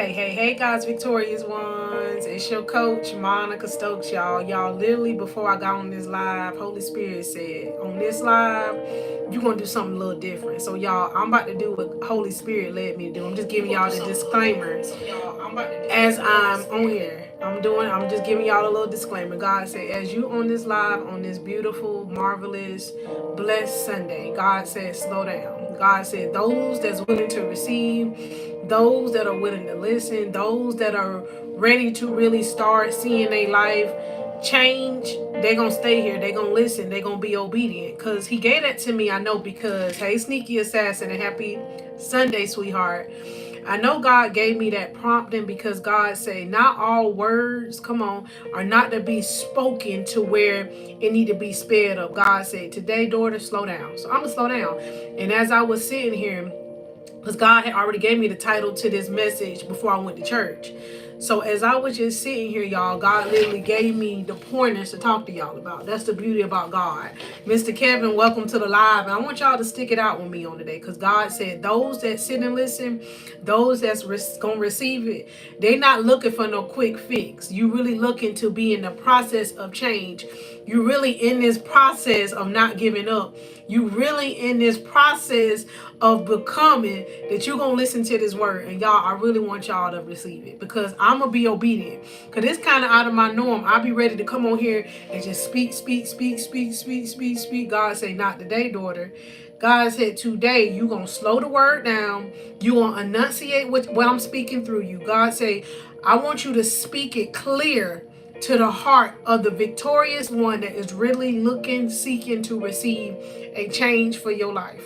Hey, God's victorious ones. It's your coach, Monica Stokes, y'all. Y'all, literally, before I got on this live, Holy Spirit said, on this live, you're going to do something a little different. So, y'all, I'm about to do what Holy Spirit led me to do. I'm just giving y'all the disclaimer as I'm on here. I'm just giving y'all a little disclaimer. God said, as you on this live, on this beautiful, marvelous, blessed Sunday, God said, slow down. God said, those that's willing to receive, those that are willing to listen, those that are ready to really start seeing their life change, they're gonna stay here, they're gonna listen, they're gonna be obedient. Because he gave that to me, I know, because hey, sneaky assassin, and happy Sunday, sweetheart. I know God gave me that prompting because God say not all words, come on, are not to be spoken to where it need to be sped up. God said, today, daughter, slow down. So I'm gonna slow down. And as I was sitting here, because God had already gave me the title to this message before I went to church. So as I was just sitting here, y'all, God literally gave me the pointers to talk to y'all about. That's the beauty about God. Mr. Kevin, welcome to the live. And I want y'all to stick it out with me on today, because God said those that sit and listen, those that's going to receive it, they're not looking for no quick fix. You really looking to be in the process of change. You really in this process of not giving up. You really in this process of becoming that you're gonna listen to this word. And y'all, I really want y'all to receive it, because I'm gonna be obedient, because it's kind of out of my norm. I'll be ready to come on here and just speak. God say, not today, daughter. God said, today you gonna slow the word down. You gonna enunciate what I'm speaking through you. God say, I want you to speak it clear to the heart of the victorious one that is really looking, seeking to receive a change for your life.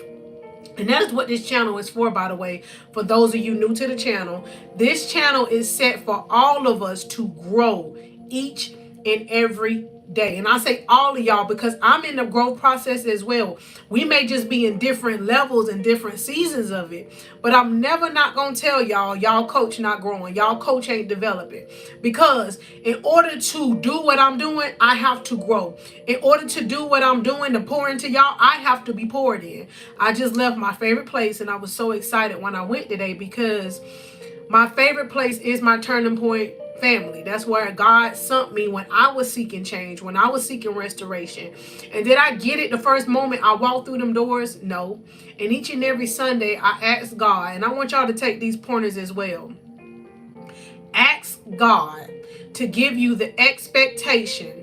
And that is what this channel is for, by the way. For those of you new to the channel, this channel is set for all of us to grow each and every day. And I say all of y'all because I'm in the growth process as well. We may just be in different levels and different seasons of it, but I'm never not going to tell y'all coach not growing, y'all coach ain't developing. Because in order to do what I'm doing, I have to grow. In order to do what I'm doing, to pour into y'all, I have to be poured in. I just left my favorite place and I was so excited when I went today, because my favorite place is my Turning Point family. That's where God sent me when I was seeking change, when I was seeking restoration. And did I get it the first moment I walked through them doors? No. And each and every Sunday I ask God, and I want y'all to take these pointers as well. Ask God to give you the expectation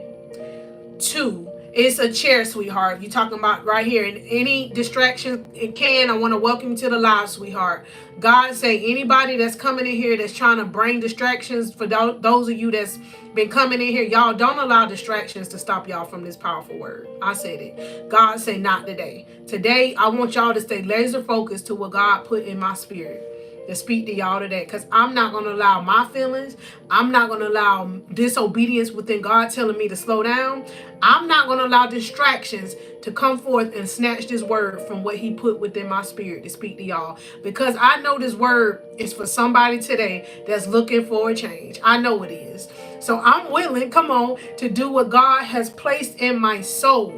to, it's a chair, sweetheart. You're talking about right here. And any distraction it can, I want to welcome you to the live, sweetheart. God say, anybody that's coming in here that's trying to bring distractions, for those of you that's been coming in here, y'all don't allow distractions to stop y'all from this powerful word. I said it. God say, not today. Today, I want y'all to stay laser focused to what God put in my spirit to speak to y'all today, because I'm not going to allow my feelings, I'm not going to allow disobedience within God telling me to slow down. I'm not going to allow distractions to come forth and snatch this word from what he put within my spirit to speak to y'all, because I know this word is for somebody today that's looking for a change. I know it is. So I'm willing, come on, to do what God has placed in my soul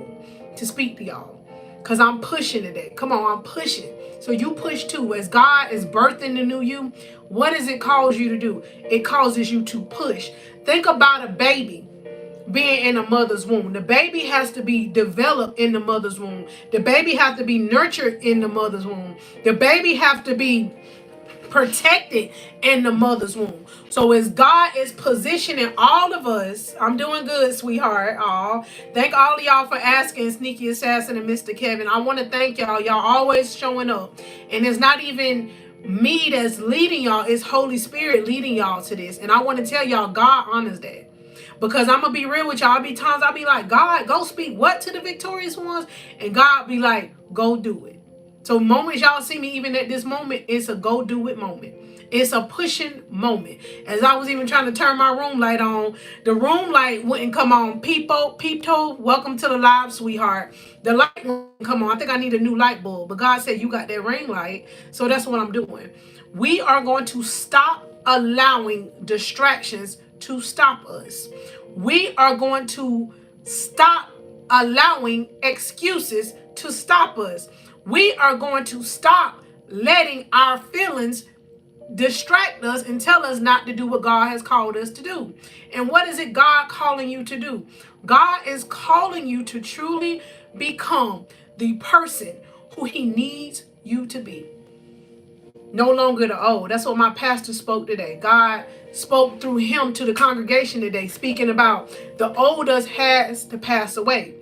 to speak to y'all, because I'm pushing today. Come on, I'm pushing. So you push too. As God is birthing the new you, what does it cause you to do? It causes you to push. Think about a baby being in a mother's womb. The baby has to be developed in the mother's womb. The baby has to be nurtured in the mother's womb. The baby has to be protected in the mother's womb. So as God is positioning all of us, I'm doing good, sweetheart. Thank all of y'all for asking, Sneaky Assassin and Mr. Kevin. I want to thank y'all. Y'all always showing up. And it's not even me that's leading y'all. It's Holy Spirit leading y'all to this. And I want to tell y'all, God honors that. Because I'm going to be real with y'all. I'll be like, God, go speak what to the victorious ones? And God be like, go do it. So moments y'all see me even at this moment, it's a go do it moment. It's a pushing moment. As I was even trying to turn my room light on, the room light wouldn't come on. Peep-toe, welcome to the live, sweetheart. The light wouldn't come on. I think I need a new light bulb. But God said, you got that ring light. So that's what I'm doing. We are going to stop allowing distractions to stop us. We are going to stop allowing excuses to stop us. We are going to stop letting our feelings distract us and tell us not to do what God has called us to do. And what is it God calling you to do? God is calling you to truly become the person who he needs you to be. No longer the old. That's what my pastor spoke today. God spoke through him to the congregation today, speaking about the old us has to pass away.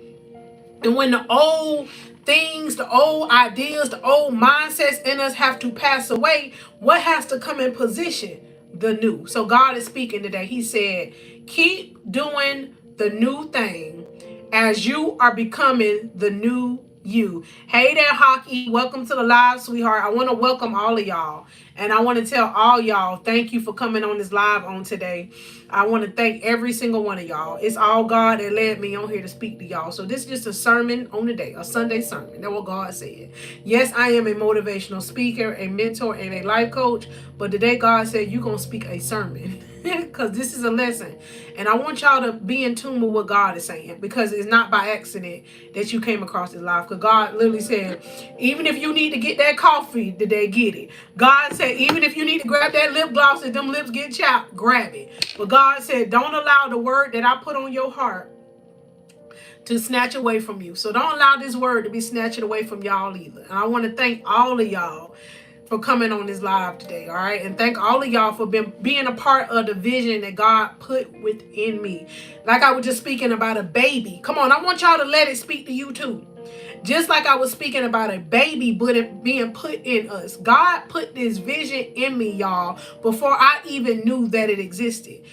And when the old things, the old ideas, the old mindsets in us have to pass away, what has to come in position? The new. So God is speaking today. He said, keep doing the new thing as you are becoming the new you. Hey there, Hockey. Welcome to the live, sweetheart. I want to welcome all of y'all. And I want to tell all y'all, thank you for coming on this live on today. I want to thank every single one of y'all. It's all God that led me on here to speak to y'all. So this is just a sermon on the day, a Sunday sermon. That's what God said. Yes, I am a motivational speaker, a mentor, and a life coach. But today God said you're going to speak a sermon. Because this is a lesson. And I want y'all to be in tune with what God is saying. Because it's not by accident that you came across this live. Because God literally said, even if you need to get that coffee today, get it. God said, even if you need to grab that lip gloss and them lips get chapped, grab it. But God said, don't allow the word that I put on your heart to snatch away from you. So don't allow this word to be snatched away from y'all either. And I want to thank all of y'all for coming on this live today, all right? And thank all of y'all for being a part of the vision that God put within me. Like I was just speaking about a baby. Come on, I want y'all to let it speak to you too. Just like I was speaking about a baby being put in us. God put this vision in me, y'all, before I even knew that it existed.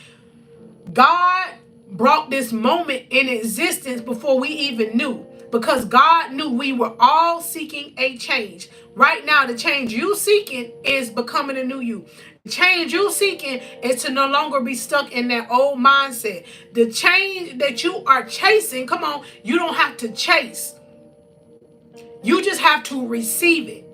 God brought this moment in existence before we even knew. Because God knew we were all seeking a change. Right now, the change you seeking is becoming a new you. The change you seeking is to no longer be stuck in that old mindset. The change that you are chasing, come on, you don't have to chase. You just have to receive it.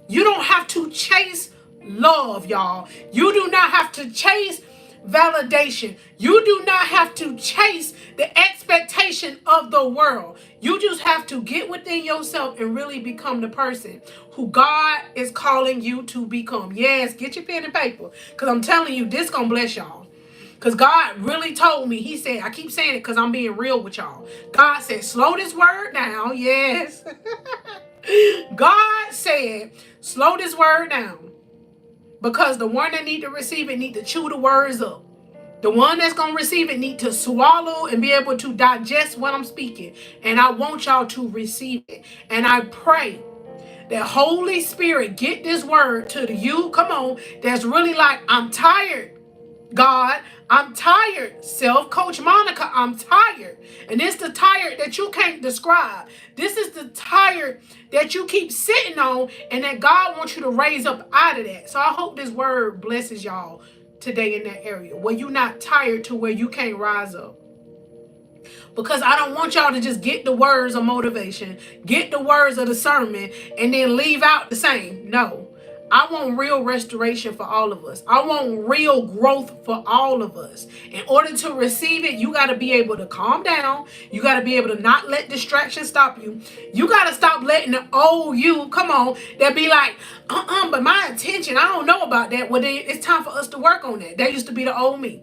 You don't have to chase love, y'all. You do not have to chase validation. You do not have to chase the expectation of the world. You just have to get within yourself and really become the person who God is calling you to become. Yes, get your pen and paper, because I'm telling you, this gonna bless y'all. Because God really told me, he said, I keep saying it because I'm being real with y'all. God said, slow this word down. Yes. God said, slow this word down. Because the one that need to receive it need to chew the words up. The one that's going to receive it need to swallow and be able to digest what I'm speaking. And I want y'all to receive it. And I pray that Holy Spirit get this word to the you, come on, that's really like, I'm tired, God. I'm tired. Self-coach Monica, I'm tired. And it's the tired that you can't describe. This is the tired that you keep sitting on and that God wants you to raise up out of that. So I hope this word blesses y'all today in that area where you're not tired to where you can't rise up. Because I don't want y'all to just get the words of motivation, get the words of the sermon, and then leave out the same. No. I want real restoration for all of us. I want real growth for all of us. In order to receive it, you got to be able to calm down. You got to be able to not let distraction stop you. You got to stop letting the old you, come on, that be like, but my attention, I don't know about that. Well, then it's time for us to work on that. That used to be the old me.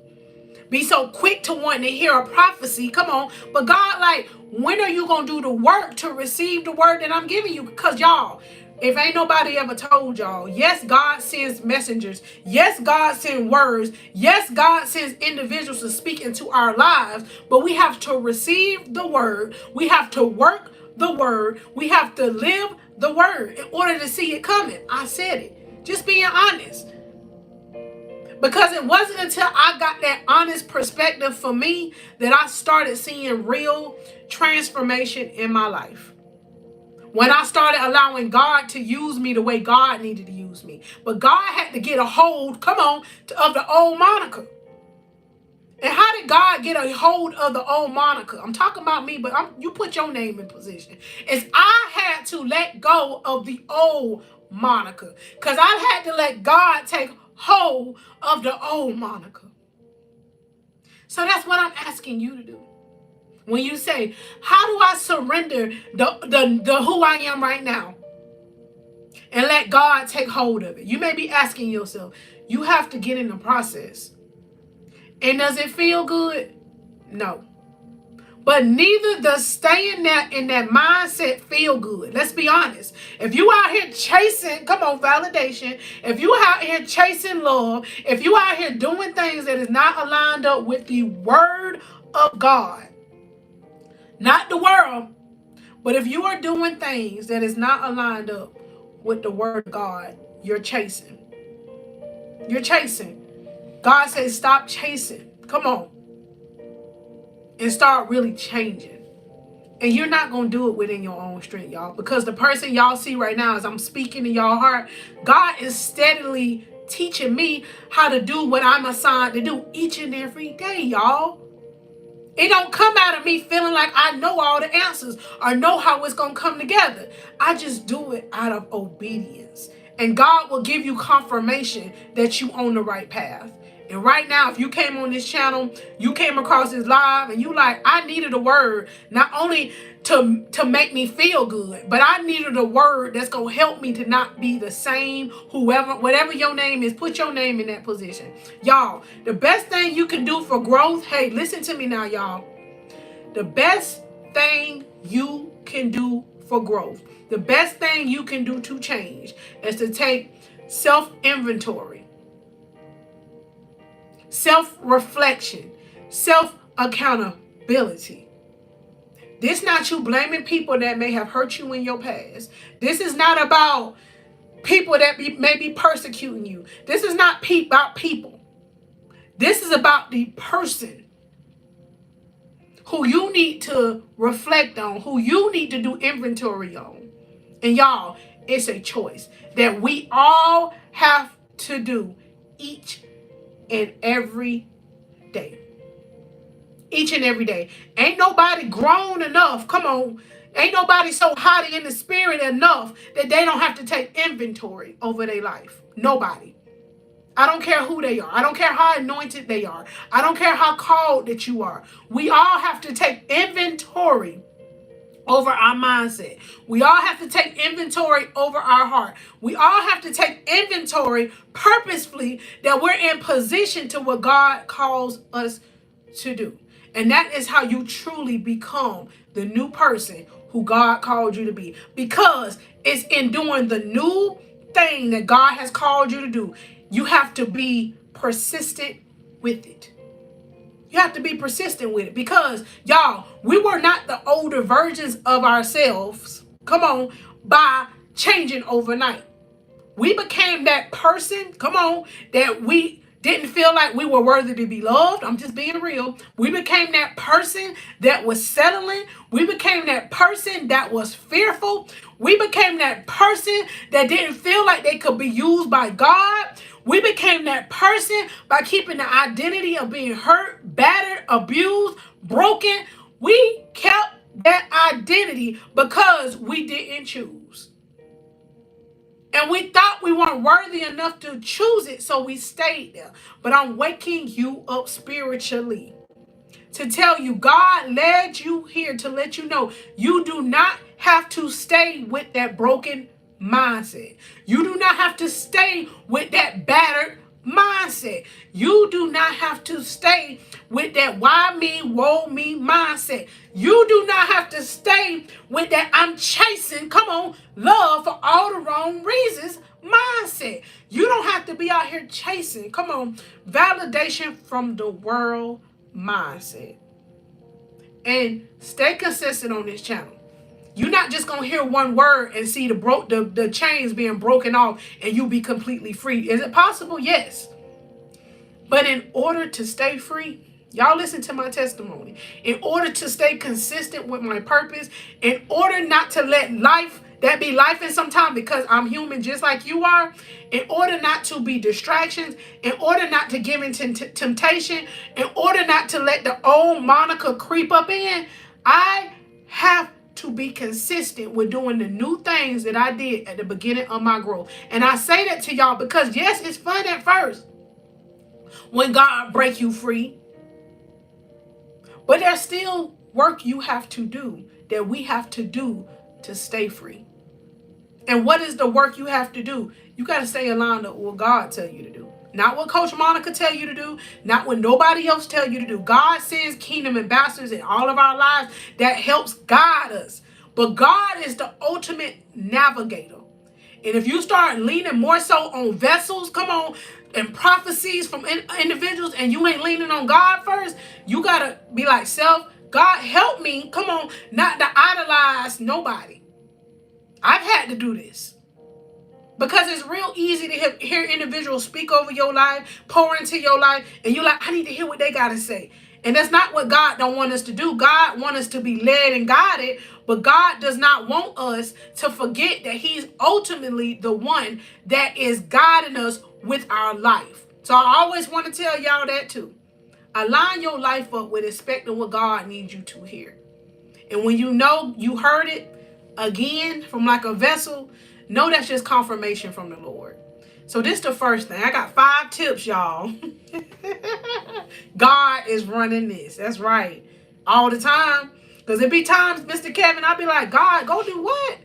Be so quick to want to hear a prophecy. Come on. But God, like, when are you going to do the work to receive the word that I'm giving you? Because y'all, if ain't nobody ever told y'all, yes, God sends messengers. Yes, God sends words. Yes, God sends individuals to speak into our lives. But we have to receive the word. We have to work the word. We have to live the word in order to see it coming. I said it. Just being honest. Because it wasn't until I got that honest perspective for me that I started seeing real transformation in my life. When I started allowing God to use me the way God needed to use me. But God had to get a hold, come on, of the old Monica. And how did God get a hold of the old Monica? I'm talking about me, but you put your name in position. Is I had to let go of the old Monica. Because I had to let God take hold of the old Monica. So that's what I'm asking you to do. When you say, how do I surrender the who I am right now? and let God take hold of it. You may be asking yourself, you have to get in the process. And does it feel good? No. But neither does staying in that mindset feel good. Let's be honest. If you out here chasing, come on, validation. If you out here chasing love, if you out here doing things that is not aligned up with the word of God, not the world, but if you are doing things that is not aligned up with the word of God, you're chasing. You're chasing. God says stop chasing. Come on. And start really changing. And you're not going to do it within your own strength, y'all. Because the person y'all see right now, as I'm speaking to y'all heart, God is steadily teaching me how to do what I'm assigned to do each and every day, y'all. It don't come out of me feeling like I know all the answers or know how it's going to come together. I just do it out of obedience. And God will give you confirmation that you on the right path. And right now, if you came on this channel, you came across this live and you like, I needed a word, not only to make me feel good, but I needed a word that's going to help me to not be the same, whatever your name is, put your name in that position. Y'all, the best thing you can do for growth, hey, listen to me now, y'all. The best thing you can do for growth, the best thing you can do to change is to take self-inventory, self-reflection, self-accountability. This not you blaming people that may have hurt you in your past. This is not about people that may be persecuting you. This is not about people. This is about the person who you need to reflect on, who you need to do inventory on. And y'all, it's a choice that we all have to do each and every day. Each and every day. Ain't nobody grown enough. Come on. Ain't nobody so hot in the spirit enough that they don't have to take inventory over their life. Nobody. I don't care who they are. I don't care how anointed they are. I don't care how called that you are. We all have to take inventory over our mindset. We all have to take inventory over our heart. We all have to take inventory purposefully that we're in position to what God calls us to do. And that is how you truly become the new person who God called you to be. Because it's in doing the new thing that God has called you to do. You have to be persistent with it. You have to be persistent with it. Because, y'all, we were not the older versions of ourselves, come on, by changing overnight. We became that person, come on, that we didn't feel like we were worthy to be loved. I'm just being real. We became that person that was settling. We became that person that was fearful. We became that person that didn't feel like they could be used by God. We became that person by keeping the identity of being hurt, battered, abused, broken. We kept that identity because we didn't choose. And we thought we weren't worthy enough to choose it, so we stayed there. But I'm waking you up spiritually to tell you God led you here to let you know you do not have to stay with that broken mindset. You do not have to stay with that battered mindset. You do not have to stay with that why me, woe me mindset. You do not have to stay with that I'm chasing, come on, love for all the wrong reasons mindset. You don't have to be out here chasing, come on, validation from the world mindset. And stay consistent on this channel. You're not just going to hear one word and see the chains being broken off and you be completely free. Is it possible? Yes. But in order to stay free, y'all listen to my testimony. In order to stay consistent with my purpose, in order not to let life, that be life in some time because I'm human just like you are, in order not to be distractions, in order not to give in to temptation, in order not to let the old Monica creep up in, I have to be consistent with doing the new things that I did at the beginning of my growth. And I say that to y'all because yes, it's fun at first when God break you free. But there's still work you have to do that we have to do to stay free. And what is the work you have to do? You got to stay aligned with what God tell you to do. Not what Coach Monica tell you to do. Not what nobody else tell you to do. God sends kingdom ambassadors in all of our lives that helps guide us. But God is the ultimate navigator. And if you start leaning more so on vessels, come on, and prophecies from individuals, and you ain't leaning on God first, you got to be like, self, God help me, come on, not to idolize nobody. I've had to do this. Because it's real easy to hear individuals speak over your life, pour into your life, and you're like, I need to hear what they got to say. And that's not what God don't want us to do. God wants us to be led and guided, but God does not want us to forget that he's ultimately the one that is guiding us with our life. So I always want to tell y'all that too. Align your life up with expecting what God needs you to hear. And when you know you heard it again from like a vessel, know that's just confirmation from the Lord. So this is the first thing. I got 5 tips, y'all. God is running this. That's right. All the time. Because it be times, Mr. Kevin, I'll be like, God, go do what?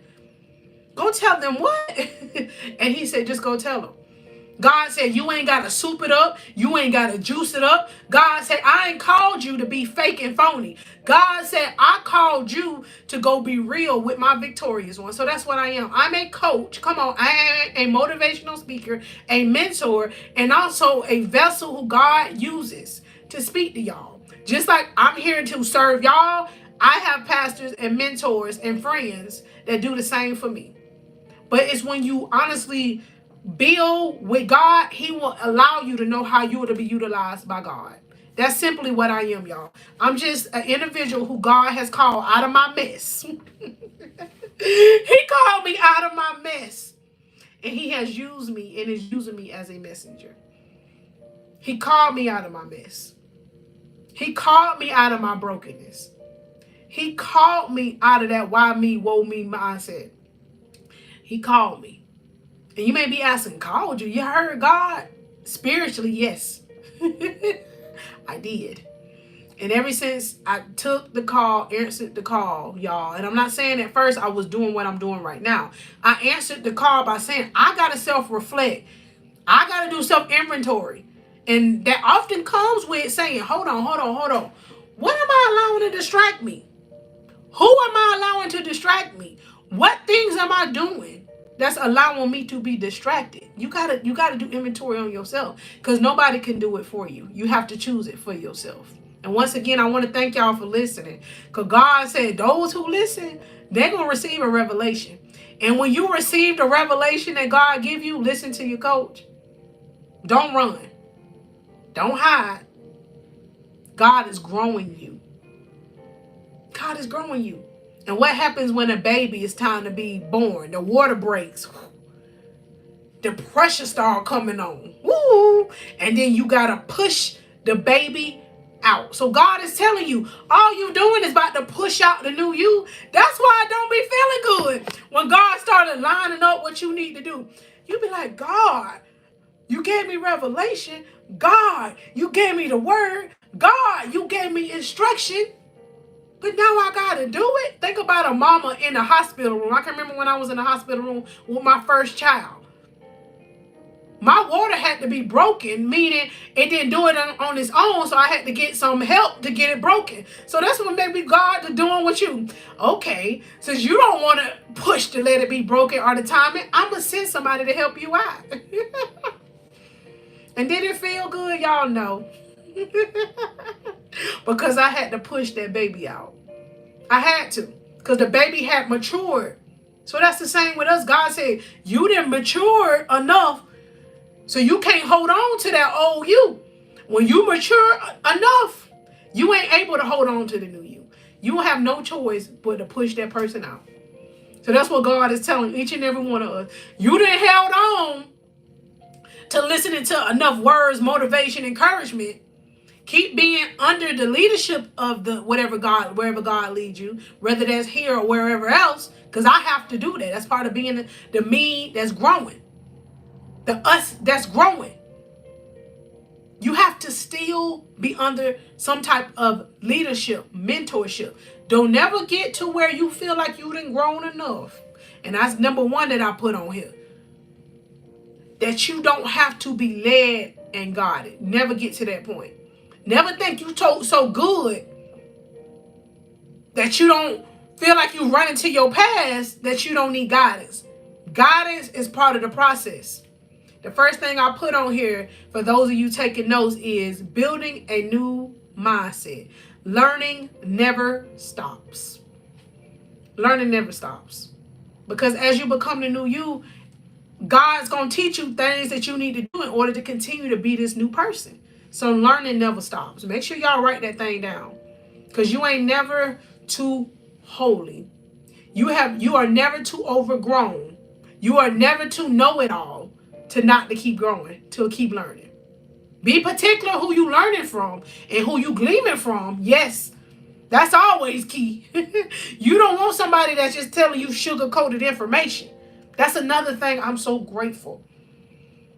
Go tell them what? And he said, just go tell them. God said, you ain't got to soup it up. You ain't got to juice it up. God said, I ain't called you to be fake and phony. God said, I called you to go be real with my victorious one. So that's what I am. I'm a coach. Come on. I am a motivational speaker, a mentor, and also a vessel who God uses to speak to y'all. Just like I'm here to serve y'all, I have pastors and mentors and friends that do the same for me. But it's when you honestly build with God, he will allow you to know how you are to be utilized by God. That's simply what I am, y'all. I'm just an individual who God has called out of my mess. He called me out of my mess. And he has used me and is using me as a messenger. He called me out of my mess. He called me out of my brokenness. He called me out of that why me, woe me mindset. He called me. And you may be asking, called you? You heard God? Spiritually, yes. I did. And ever since I took the call, answered the call, y'all, and I'm not saying at first I was doing what I'm doing right now. I answered the call by saying, I got to self-reflect. I got to do self-inventory. And that often comes with saying, hold on. What am I allowing to distract me? Who am I allowing to distract me? What things am I doing that's allowing me to be distracted? You gotta do inventory on yourself, because nobody can do it for you. You have to choose it for yourself. And once again, I want to thank y'all for listening, because God said those who listen, they're gonna receive a revelation. And when you receive the revelation that God give you, listen to your coach. Don't run. Don't hide. God is growing you. God is growing you. And what happens when a baby is time to be born? The water breaks. The pressure start coming on. Woo! And then you got to push the baby out. So God is telling you, all you doing is about to push out the new you. That's why I don't be feeling good. When God started lining up what you need to do, you be like, God, you gave me revelation. God, you gave me the word. God, you gave me instruction. But now I gotta do it. Think about a mama in the hospital room. I can remember when I was in the hospital room with my first child. My water had to be broken, meaning it didn't do it on its own, so I had to get some help to get it broken. So that's what made me God to doing with you. Okay, since you don't want to push to let it be broken or the timing, I'm going to send somebody to help you out. And did it feel good? Y'all know. Because I had to push that baby out. I had to. Because the baby had matured. So that's the same with us. God said, you didn't mature enough, so you can't hold on to that old you. When you mature enough, you ain't able to hold on to the new you. You will have no choice but to push that person out. So that's what God is telling each and every one of us. You didn't held on to listening to enough words, motivation, encouragement. Keep being under the leadership of the wherever God leads you, whether that's here or wherever else, because I have to do that. That's part of being the me that's growing, the us that's growing. You have to still be under some type of leadership, mentorship. Don't never get to where you feel like you done grown enough And that's number one that I put on here. That you don't have to be led and guided. Never get to that point. Never think you told so good that you don't feel like you run into your past that you don't need guidance. Guidance is part of the process. The first thing I put on here for those of you taking notes is building a new mindset. Learning never stops. Learning never stops. Because as you become the new you, God's going to teach you things that you need to do in order to continue to be this new person. So learning never stops. Make sure y'all write that thing down. Because you ain't never too holy. You are never too overgrown. You are never too know-it-all to not to keep growing, to keep learning. Be particular who you learning from and who you gleaming from. Yes, that's always key. You don't want somebody that's just telling you sugar-coated information. That's another thing I'm so grateful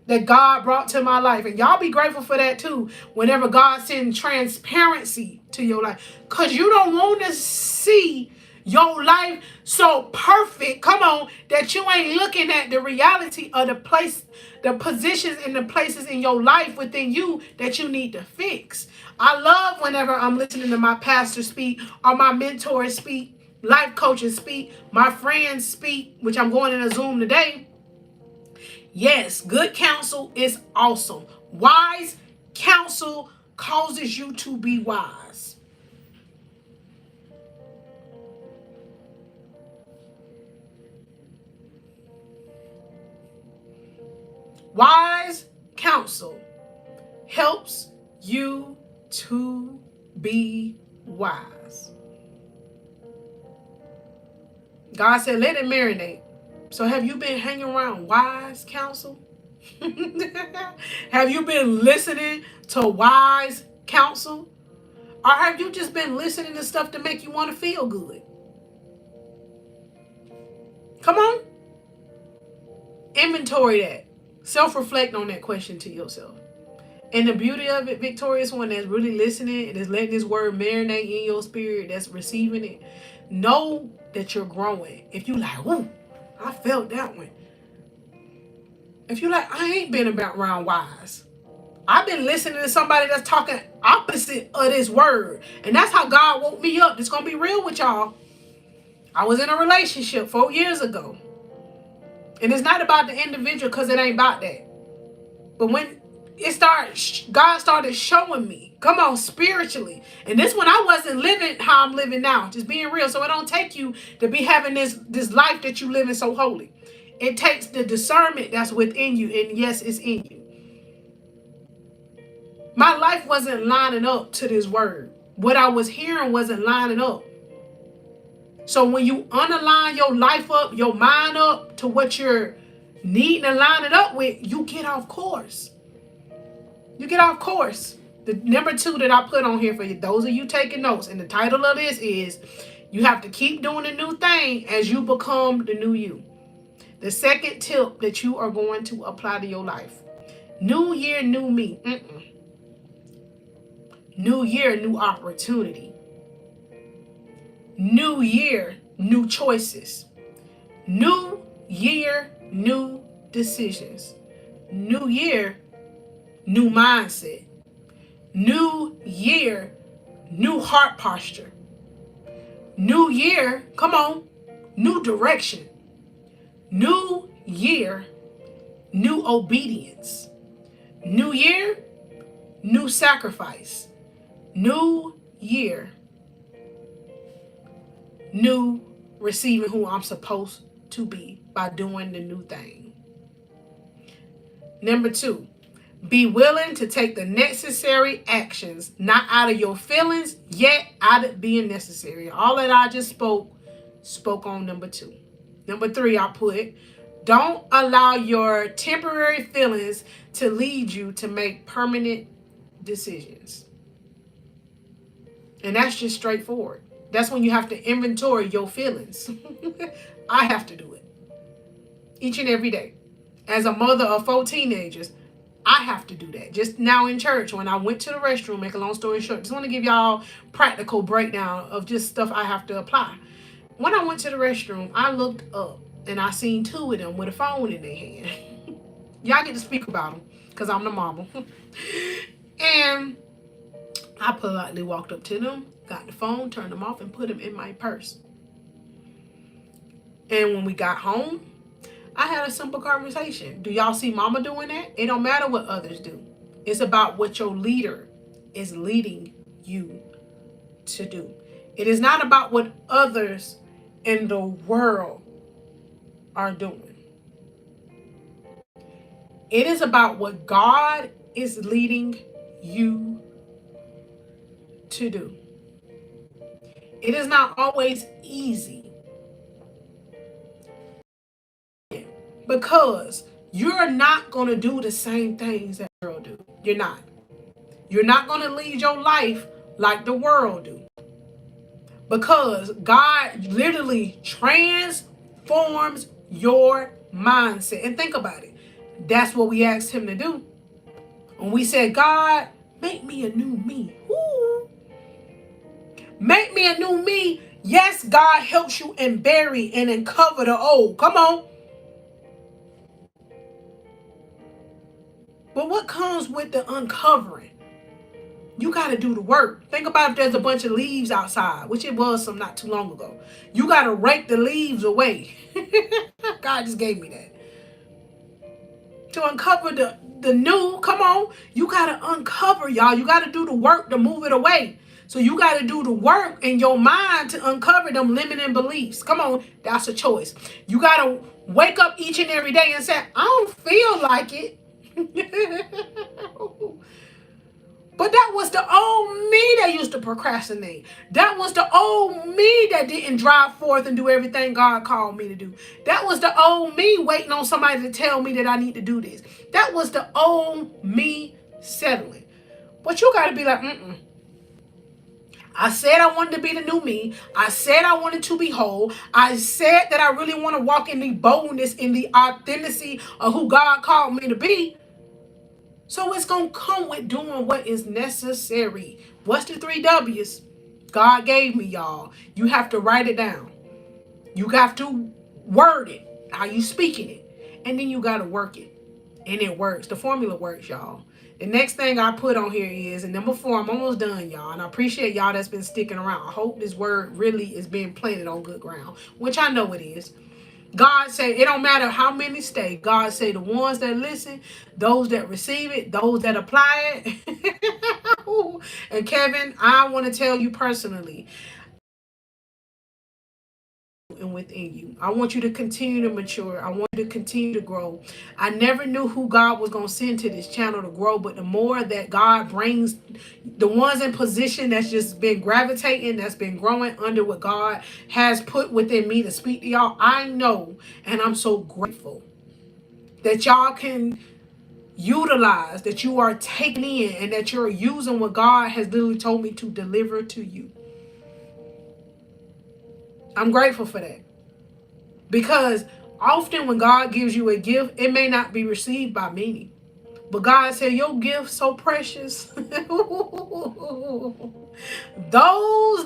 that God brought to my life. And y'all be grateful for that too whenever God sends transparency to your life. Because you don't want to see your life so perfect, come on, that you ain't looking at the reality of the positions and the places in your life within you that you need to fix. I love whenever I'm listening to my pastor speak or my mentors speak, life coaches speak, my friends speak, which I'm going in a Zoom today. Yes, good counsel is awesome. Wise counsel causes you to be wise. Wise counsel helps you to be wise. God said, let it marinate. So have you been hanging around wise counsel? Have you been listening to wise counsel? Or have you just been listening to stuff to make you want to feel good? Come on. Inventory that. Self-reflect on that question to yourself. And the beauty of it, victorious one that's really listening and is letting this word marinate in your spirit, that's receiving it, know that you're growing. If you like, ooh, I felt that one. If you like, I ain't been around wise. I've been listening to somebody that's talking opposite of this word. And that's how God woke me up. It's going to be real with y'all. I was in a relationship 4 years ago. And it's not about the individual because it ain't about that. But when it started, God started showing me, come on, spiritually. And this one, I wasn't living how I'm living now, just being real. So it don't take you to be having this life that you living so holy. It takes the discernment that's within you. And yes, it's in you. My life wasn't lining up to this word. What I was hearing wasn't lining up. So when you unalign your life up, your mind up to what you're needing to line it up with, you get off course. You get off course. The number 2 that I put on here for you, those of you taking notes, and the title of this is, you have to keep doing the new thing as you become the new you. The second tip that you are going to apply to your life. New year, new me. New year, new opportunity. New year, new choices. New year, new decisions. New year, new mindset. New year, new heart posture. New year, come on, new direction. New year, new obedience. New year, new sacrifice. New year, new receiving who I'm supposed to be by doing the new thing. Number 2, be willing to take the necessary actions, not out of your feelings, yet out of being necessary. All that I just spoke on number 2. Number 3, I put, don't allow your temporary feelings to lead you to make permanent decisions. And that's just straightforward. That's when you have to inventory your feelings. I have to do it each and every day. As a mother of 4 teenagers, I have to do that. Just now in church, when I went to the restroom, make a long story short, just want to give y'all practical breakdown of just stuff I have to apply. When I went to the restroom, I looked up And I seen two of them with a phone in their hand. Y'all get to speak about them because I'm the mama. And I politely walked up to them, got the phone, turned them off, and put them in my purse. And when we got home, I had a simple conversation. Do y'all see mama doing that? It don't matter what others do. It's about what your leader is leading you to do. It is not about what others in the world are doing. It is about what God is leading you to do. It is not always easy because you're not going to do the same things that the world do. You're not. You're not going to lead your life like the world do. Because God literally transforms your mindset. And think about it. That's what we asked him to do. When we said, God, make me a new me. Ooh. Make me a new me. Yes, God helps you and bury and uncover the old. Come on. But what comes with the uncovering? You got to do the work. Think about if there's a bunch of leaves outside, which it was some not too long ago. You got to rake the leaves away. God just gave me that. To uncover the new, come on. You got to uncover, y'all. You got to do the work to move it away. So you got to do the work in your mind to uncover them limiting beliefs. Come on. That's a choice. You got to wake up each and every day and say, I don't feel like it. But that was the old me that used to procrastinate. That was the old me that didn't drive forth and do everything God called me to do. That was the old me waiting on somebody to tell me that I need to do this. That was the old me settling. But you got to be like, I said I wanted to be the new me. I said I wanted to be whole. I said that I really want to walk in the boldness, in the authenticity of who God called me to be. So it's going to come with doing what is necessary. What's the 3 W's? God gave me, y'all. You have to write it down. You have to word it, how you speaking it. And then you got to work it. And it works. The formula works, y'all. The next thing I put on here is, and number 4, I'm almost done, y'all. And I appreciate y'all that's been sticking around. I hope this word really is being planted on good ground, which I know it is. God said, it don't matter how many stay. God say the ones that listen, those that receive it, those that apply it. And Kevin, I want to tell you personally, and within you, I want you to continue to mature. I want you to continue to grow. I never knew who God was going to send to this channel to grow, but the more that God brings the ones in position that's just been gravitating, that's been growing under what God has put within me to speak to y'all, I know, and I'm so grateful that y'all can utilize, that you are taking in, and that you're using what God has literally told me to deliver to you. I'm grateful for that. Because often when God gives you a gift, it may not be received by many. But God said, your gift so precious. Those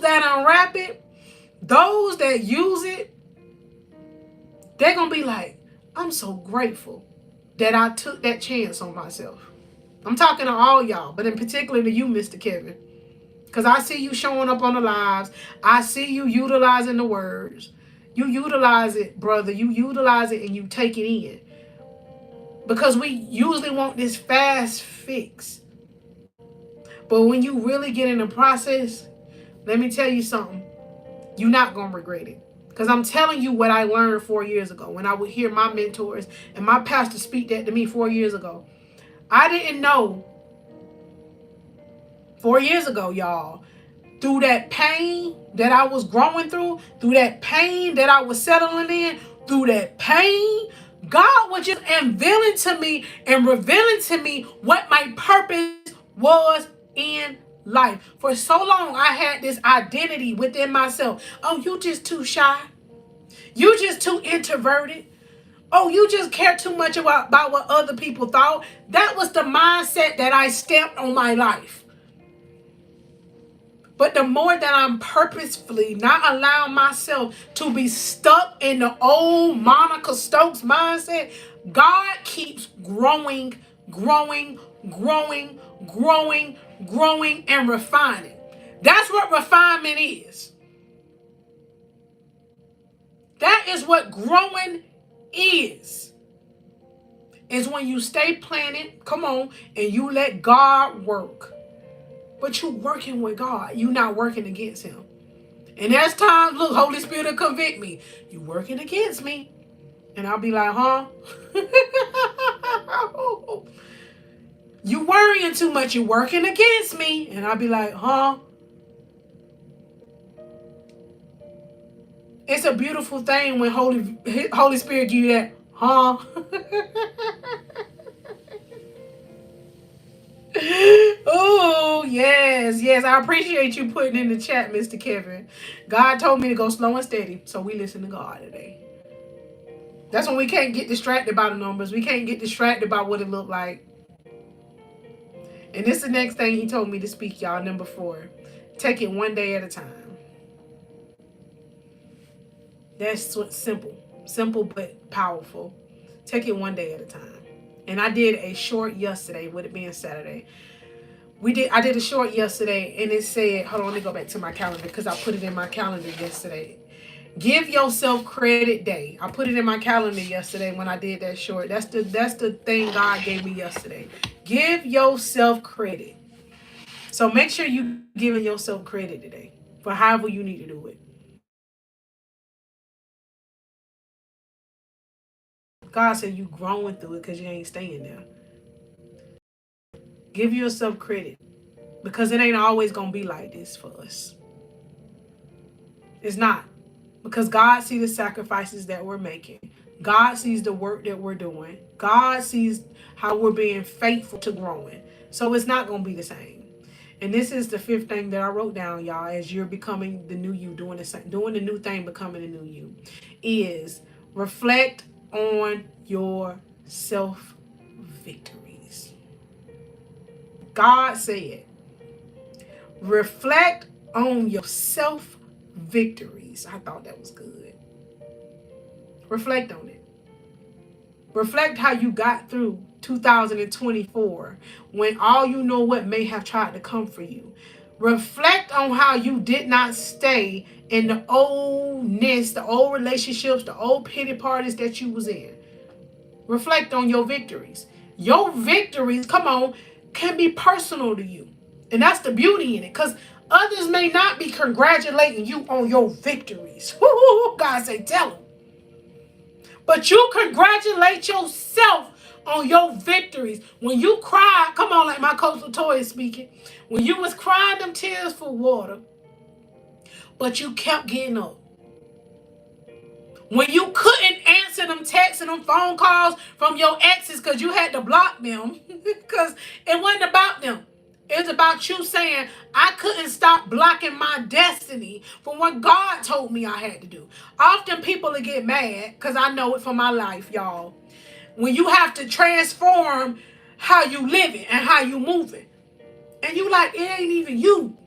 that unwrap it, those that use it, they're going to be like, I'm so grateful that I took that chance on myself. I'm talking to all y'all, but in particular to you, Mr. Kevin. Because I see you showing up on the lives. I see you utilizing the words. You utilize it, brother. You utilize it and you take it in. Because we usually want this fast fix. But when you really get in the process, let me tell you something. You're not going to regret it. Because I'm telling you what I learned 4 years ago when I would hear my mentors and my pastor speak that to me 4 years ago. I didn't know 4 years ago, y'all, through that pain that I was growing through that pain that I was settling in, through that pain, God was just unveiling to me and revealing to me what my purpose was in life. For so long, I had this identity within myself. Oh, you just too shy. You just too introverted. Oh, you just care too much about what other people thought. That was the mindset that I stamped on my life. But the more that I'm purposefully not allowing myself to be stuck in the old Monica Stokes mindset, God keeps growing, growing, growing, growing, growing, and refining. That's what refinement is. That is what growing is. Is when you stay planted, come on, and you let God work. But you working with God. You not working against him. And there's times, look, Holy Spirit will convict me. You working against me. And I'll be like, huh? You worrying too much. You working against me. And I'll be like, huh? It's a beautiful thing when Holy Spirit give you that, huh? Oh, yes, yes. I appreciate you putting in the chat, Mr. Kevin. God told me to go slow and steady, so we listen to God today. That's when we can't get distracted by the numbers. We can't get distracted by what it looked like. And this is the next thing he told me to speak, y'all. Number 4. Take it one day at a time. That's simple. Simple but powerful. Take it one day at a time. And I did a short yesterday, with it being Saturday. I did a short yesterday, and it said, hold on, let me go back to my calendar because I put it in my calendar yesterday. Give yourself credit day. I put it in my calendar yesterday when I did that short. That's the thing God gave me yesterday. Give yourself credit. So make sure you giving yourself credit today for however you need to do it. God said you growing through it because you ain't staying there. Give yourself credit because it ain't always going to be like this for us. It's not. Because God sees the sacrifices that we're making. God sees the work that we're doing. God sees how we're being faithful to growing. So it's not going to be the same. And this is the 5th thing that I wrote down, y'all, as you're becoming the new you, doing the new thing, becoming the new you, is reflect on your self-victories. God said, reflect on your self-victories. I thought that was good. Reflect on it. Reflect how you got through 2024 when all you know what may have tried to come for you. Reflect on how you did not stay in the oldness, the old relationships, the old pity parties that you was in. Reflect on your victories. Your victories, come on, can be personal to you. And that's the beauty in it. Because others may not be congratulating you on your victories. God say, tell them. But you congratulate yourself on your victories. When you cry, come on, like my coach Latoya is speaking. When you was crying them tears for water, but you kept getting up. When you couldn't answer them texts and them phone calls from your exes because you had to block them, because it wasn't about them. It was about you saying, I couldn't stop blocking my destiny from what God told me I had to do. Often people will get mad, because I know it from my life, y'all. When you have to transform how you living and how you moving. And you like, it ain't even you.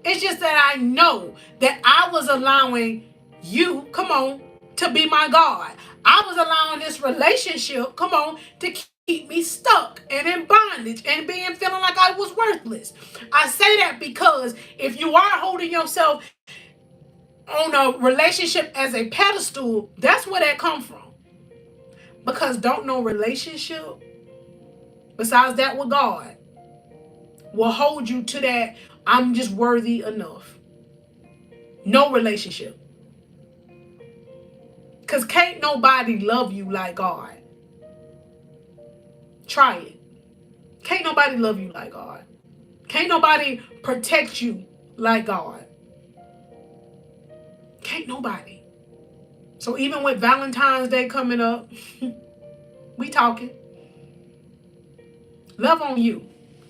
It's just that I know that I was allowing you, come on, to be my God. I was allowing this relationship, come on, to keep me stuck and in bondage and feeling like I was worthless. I say that because if you are holding yourself on a relationship as a pedestal, that's where that come from. Because don't no relationship, besides that with God, will hold you to that I'm just worthy enough. No relationship. Because can't nobody love you like God. Try it. Can't nobody love you like God. Can't nobody protect you like God. Can't nobody. So even with Valentine's Day coming up, we talking. Love on you.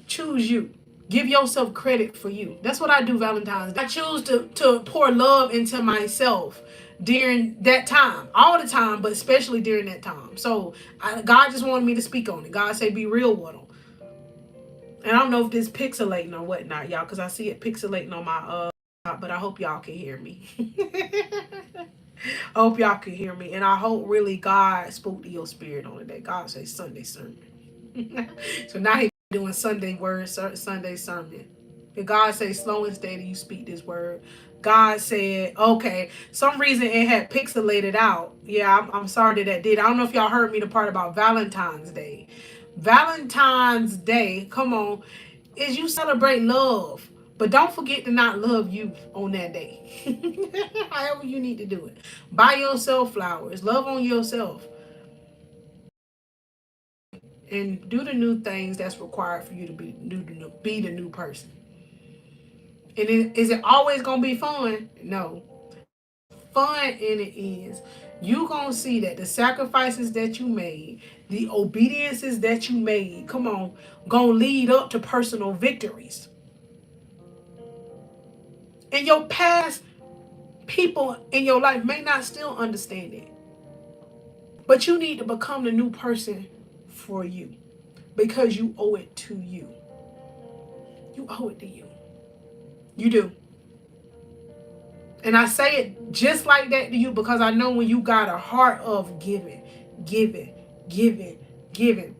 Choose you. Give yourself credit for you. That's what I do Valentine's Day. I choose to pour love into myself during that time. All the time, but especially during that time. So God just wanted me to speak on it. God said be real with them. And I don't know if this pixelating or whatnot, y'all, because I see it pixelating on my but I hope y'all can hear me. I hope y'all can hear me. And I hope really God spoke to your spirit on it. That God say Sunday sermon. So now he doing Sunday word, Sunday sermon. Did God say slow and steady you speak this word? God said, okay, some reason it had pixelated out. Yeah, I'm sorry that did. I don't know if y'all heard me the part about Valentine's Day. Valentine's Day, come on, is you celebrate love. But don't forget to not love you on that day. However you need to do it. Buy yourself flowers. Love on yourself. And do the new things that's required for you to be the new person. And is it always gonna be fun? No. Fun in it is you gonna see that the sacrifices that you made, the obediences that you made, come on, gonna lead up to personal victories. In your past, people in your life may not still understand it, but you need to become the new person for you because you owe it to you. You owe it to you. You do. And I say it just like that to you because I know when you got a heart of giving, giving, giving, giving.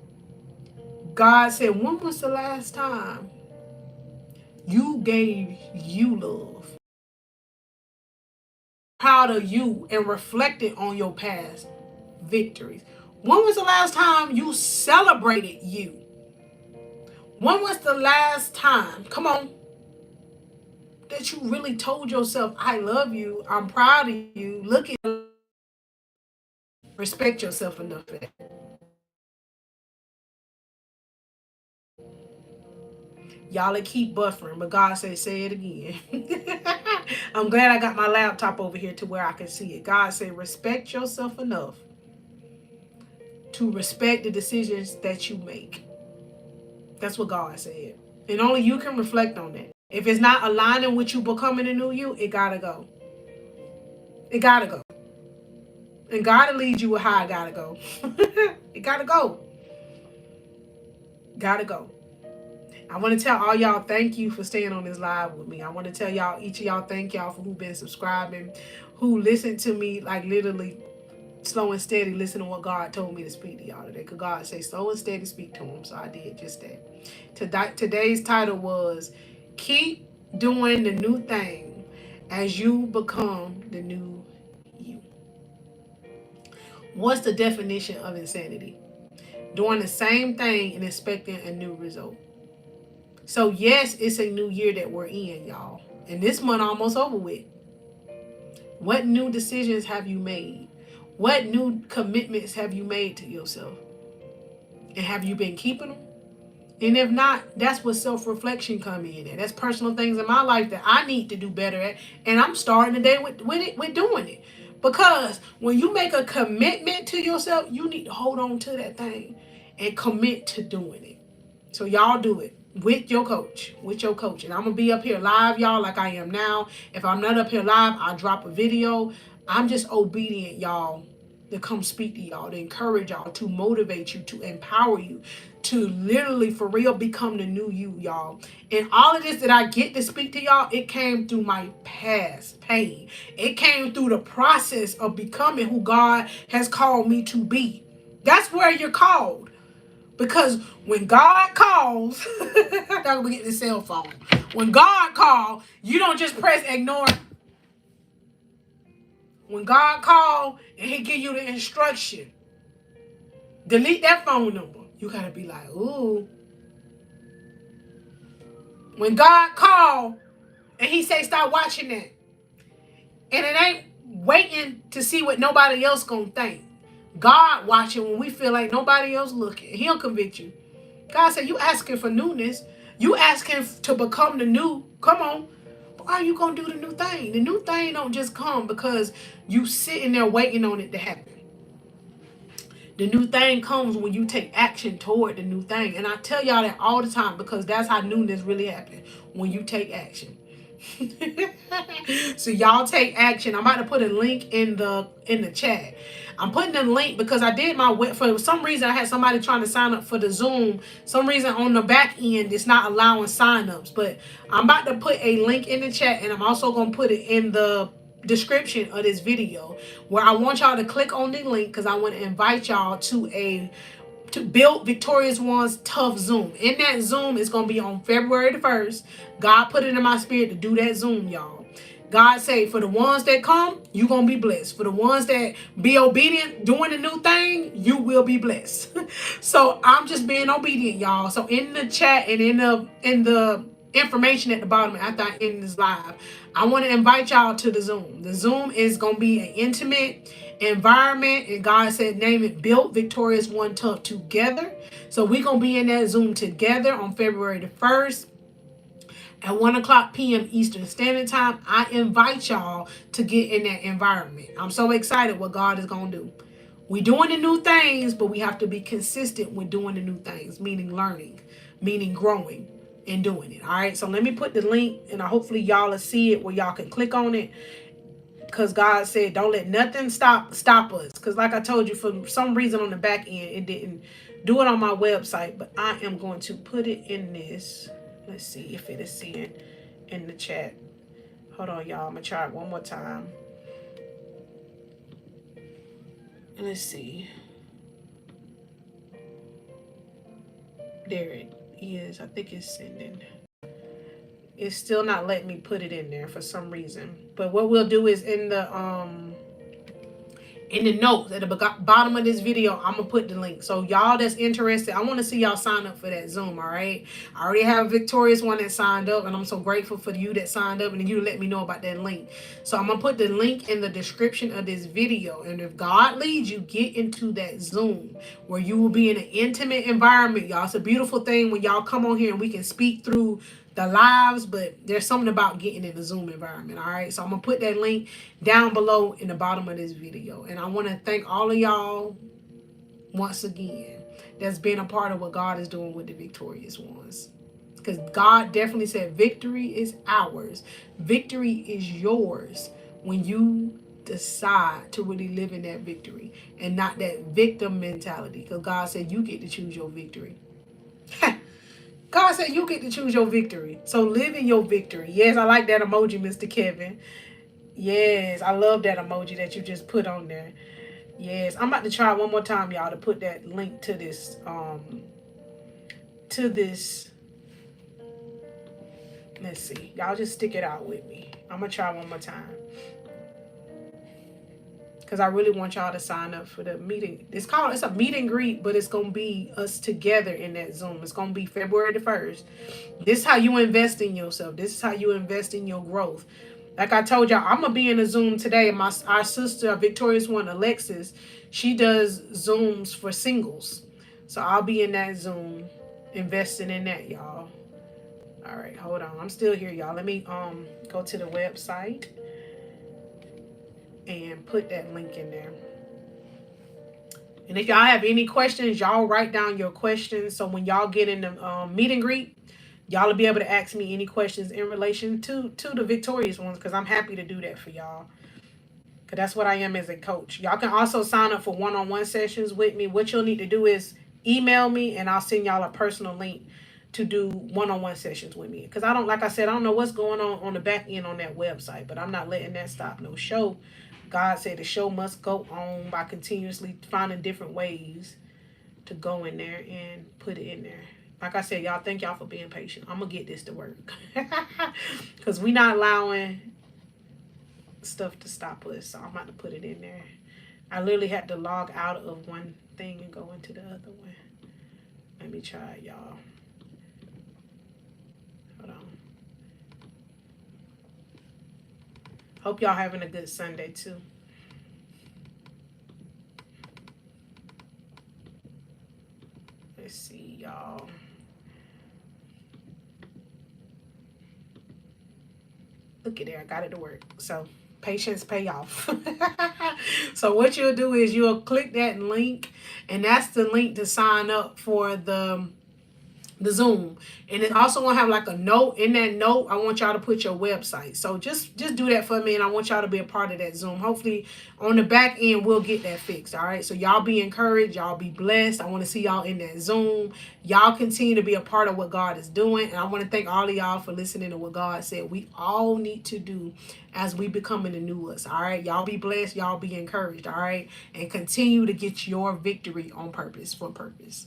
God said, when was the last time you gave you love? Proud of you and reflected on your past victories. When was the last time you celebrated you? When was the last time, come on, that you really told yourself, I love you, I'm proud of you, look at you, respect yourself enough for that? Y'all keep buffering, but God say it again. I'm glad I got my laptop over here to where I can see it. God say respect yourself enough to respect the decisions that you make. That's what God said. And only you can reflect on that. If it's not aligning with you becoming a new you, it gotta go. It gotta go. And God will lead you with how I gotta go. It gotta go. Gotta go. I want to tell all y'all thank you for staying on this live with me. I want to tell y'all, each of y'all, thank y'all for who been subscribing, who listened to me like literally slow and steady, listen to what God told me to speak to y'all today. Because God say slow and steady speak to him. So I did just that. Today's title was Keep Doing the New Thing as You Become the New You. What's the definition of insanity? Doing the same thing and expecting a new result. So yes, it's a new year that we're in, y'all. And this month almost over with. What new decisions have you made? What new commitments have you made to yourself? And have you been keeping them? And if not, that's what self-reflection come in. And that's personal things in my life that I need to do better at. And I'm starting today with doing it. Because when you make a commitment to yourself, you need to hold on to that thing and commit to doing it. So y'all do it with your coach. And I'm going to be up here live, y'all, like I am now. If I'm not up here live, I'll drop a video. I'm just obedient, y'all, to come speak to y'all, to encourage y'all, to motivate you, to empower you, to literally, for real, become the new you, y'all. And all of this that I get to speak to y'all, it came through my past pain. It came through the process of becoming who God has called me to be. That's where you're called. Because when God calls, I'm gonna get the cell phone. When God calls, you don't just press ignore. When God calls and He give you the instruction, delete that phone number. You gotta be like, ooh. When God calls and He say start watching that, and it ain't waiting to see what nobody else gonna think. God watching when we feel like nobody else looking. He'll convict you. God said, you asking for newness. You asking to become the new. Come on. But are you going to do the new thing? The new thing don't just come because you sitting there waiting on it to happen. The new thing comes when you take action toward the new thing. And I tell y'all that all the time because that's how newness really happens. When you take action. So y'all take action. I'm about to put a link in the chat. I'm putting the link because I did my for some reason I had somebody trying to sign up for the Zoom. Some reason on the back end it's not allowing signups. But I'm about to put a link in the chat, and I'm also gonna put it in the description of this video where I want y'all to click on the link because I want to invite y'all to build Victorious One's Tough Zoom. In that Zoom, it's going to be on February the 1st. God put it in my spirit to do that Zoom, y'all. God say, for the ones that come, you going to be blessed. For the ones that be obedient, doing a new thing, you will be blessed. So I'm just being obedient, y'all. So in the chat and in the information at the bottom after I end this live, I want to invite y'all to the Zoom. The Zoom is going to be an intimate environment, and God said name it Built Victorious One Tough Together. So we're going to be in that Zoom together on February the 1st at 1 o'clock p.m. Eastern Standard Time. I invite y'all to get in that environment. I'm so excited what God is going to do. We're doing the new things, but we have to be consistent with doing the new things, meaning learning, meaning growing and doing it. All right, so let me put the link, and hopefully y'all will see it where y'all can click on it, because God said don't let nothing stop us, because like I told you, for some reason on the back end it didn't do it on my website. But I am going to put it in this. Let's see if it is seeing in the chat. Hold on, y'all. I'm gonna try it one more time. Let's see. There it is. I think it's sending. It's still not letting me put it in there for some reason. But what we'll do is in the notes at the bottom of this video, I'm gonna put the link. So y'all that's interested, I want to see y'all sign up for that Zoom. All right, I already have a Victorious One that signed up, and I'm so grateful for you that signed up and you let me know about that link. So I'm gonna put the link in the description of this video, and if God leads you, get into that Zoom where you will be in an intimate environment, y'all. It's a beautiful thing when y'all come on here and we can speak through the lives, but there's something about getting in the Zoom environment. All right, so I'm gonna put that link down below in the bottom of this video, and I want to thank all of y'all once again that's been a part of what God is doing with the Victorious Ones, because God definitely said victory is ours, victory is yours when you decide to really live in that victory and not that victim mentality, because God said you get to choose your victory. God said you get to choose your victory. So live in your victory. Yes, I like that emoji, Mr. Kevin. Yes, I love that emoji that you just put on there. Yes, I'm about to try one more time, y'all, to put that link to this, let's see. Y'all just stick it out with me. I'm going to try one more time, because I really want y'all to sign up for the meeting. It's a meet and greet, but it's going to be us together in that Zoom. It's going to be February the 1st. This is how you invest in yourself. This is how you invest in your growth. Like I told y'all, I'm going to be in a Zoom today. Our sister, our Victorious One, Alexis, she does Zooms for singles. So I'll be in that Zoom, investing in that, y'all. All right, hold on. I'm still here, y'all. Let me go to the website and put that link in there. And if y'all have any questions, y'all write down your questions. So when y'all get in the meet and greet, y'all will be able to ask me any questions in relation to the Victorious Ones, because I'm happy to do that for y'all. Because that's what I am as a coach. Y'all can also sign up for one-on-one sessions with me. What you'll need to do is email me, and I'll send y'all a personal link to do one-on-one sessions with me. Because like I said, I don't know what's going on the back end on that website, but I'm not letting that stop no show. God said the show must go on by continuously finding different ways to go in there and put it in there. Like I said, y'all, thank y'all for being patient. I'm going to get this to work. Because we're not allowing stuff to stop us. So I'm about to put it in there. I literally had to log out of one thing and go into the other one. Let me try it, y'all. Hold on. Hope y'all having a good Sunday, too. Let's see, y'all. Look at there. I got it to work. So, patience pay off. So, what you'll do is you'll click that link, and that's the link to sign up for the the Zoom. And it also gonna have like a note. In that note, I want y'all to put your website. So just do that for me, and I want y'all to be a part of that Zoom. Hopefully on the back end we'll get that fixed. All right. So y'all be encouraged, y'all be blessed. I want to see y'all in that Zoom. Y'all continue to be a part of what God is doing. And I want to thank all of y'all for listening to what God said we all need to do as we becoming the new us. All right. Y'all be blessed, y'all be encouraged. All right. And continue to get your victory on purpose, for purpose.